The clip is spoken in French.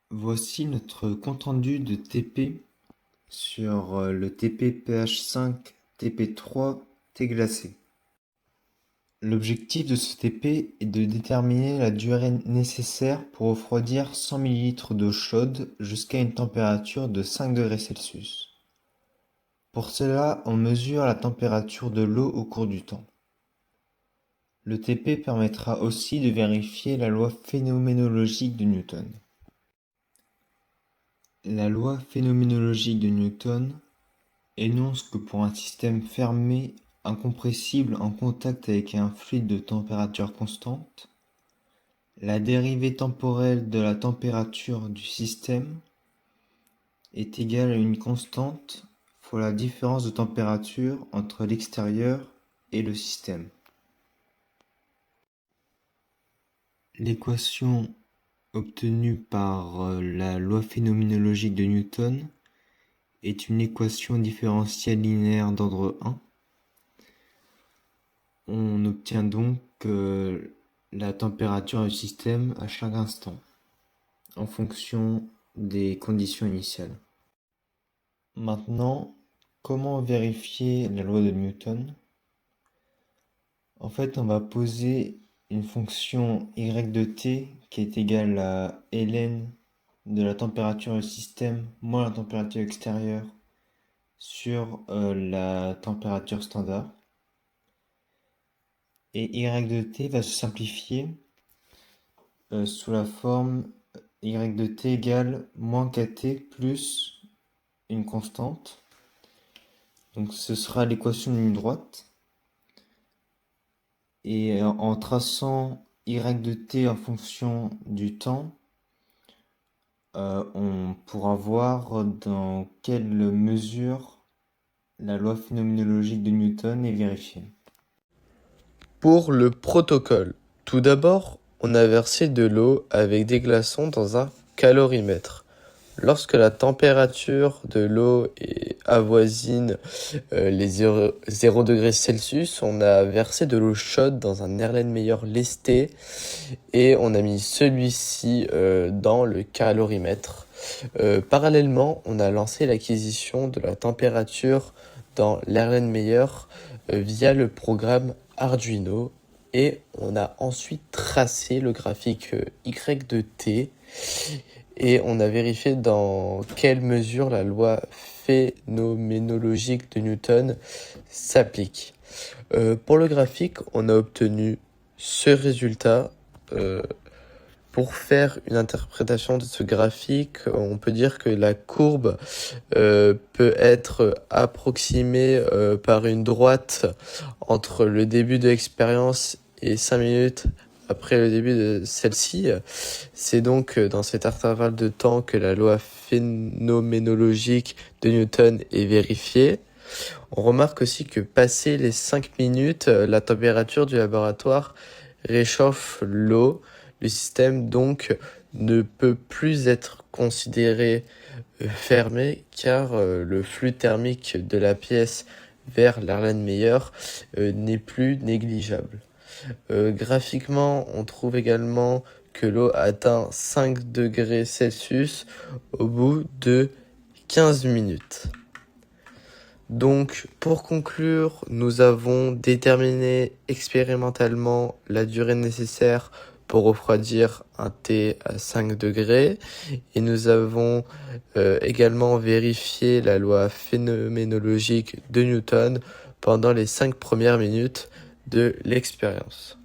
Voici notre compte-rendu de TP sur le TP pH5 TP3 thé glacé. L'objectif de ce TP est de déterminer la durée nécessaire pour refroidir 100 ml d'eau chaude jusqu'à une température de 5 degrés Celsius. Pour cela, on mesure la température de l'eau au cours du temps. Le TP permettra aussi de vérifier la loi phénoménologique de Newton. La loi phénoménologique de Newton énonce que pour un système fermé incompressible en contact avec un fluide de température constante, la dérivée temporelle de la température du système est égale à une constante fois la différence de température entre l'extérieur et le système. L'équation obtenue par la loi phénoménologique de Newton est une équation différentielle linéaire d'ordre 1. On obtient donc la température du système à chaque instant, en fonction des conditions initiales. Maintenant, comment vérifier la loi de Newton? En fait, on va poser une fonction y de t qui est égale à ln de la température du système moins la température extérieure sur la température standard. Et y de t va se simplifier sous la forme y de t égale moins kt plus une constante. Donc ce sera l'équation de ligne droite. Et en traçant y de t en fonction du temps, on pourra voir dans quelle mesure la loi phénoménologique de Newton est vérifiée. Pour le protocole, tout d'abord, on a versé de l'eau avec des glaçons dans un calorimètre. Lorsque la température de l'eau avoisine les 0 degrés Celsius, on a versé de l'eau chaude dans un Erlenmeyer lesté et on a mis celui-ci dans le calorimètre. Parallèlement, on a lancé l'acquisition de la température dans l'Erlenmeyer via le programme Arduino et on a ensuite tracé le graphique Y de t et on a vérifié dans quelle mesure la loi phénoménologique de Newton s'applique. Pour le graphique, on a obtenu ce résultat. Pour faire une interprétation de ce graphique, on peut dire que la courbe peut être approximée par une droite entre le début de l'expérience et 5 minutes après le début de celle-ci. C'est donc dans cet intervalle de temps que la loi phénoménologique de Newton est vérifiée. On remarque aussi que passé les 5 minutes, la température du laboratoire réchauffe l'eau. Le système donc ne peut plus être considéré fermé car le flux thermique de la pièce vers l'Erlenmeyer n'est plus négligeable. Graphiquement, on trouve également que l'eau atteint 5 degrés Celsius au bout de 15 minutes. Donc, pour conclure, nous avons déterminé expérimentalement la durée nécessaire pour refroidir un thé à 5 degrés et nous avons également vérifié la loi phénoménologique de Newton pendant les 5 premières minutes de l'expérience.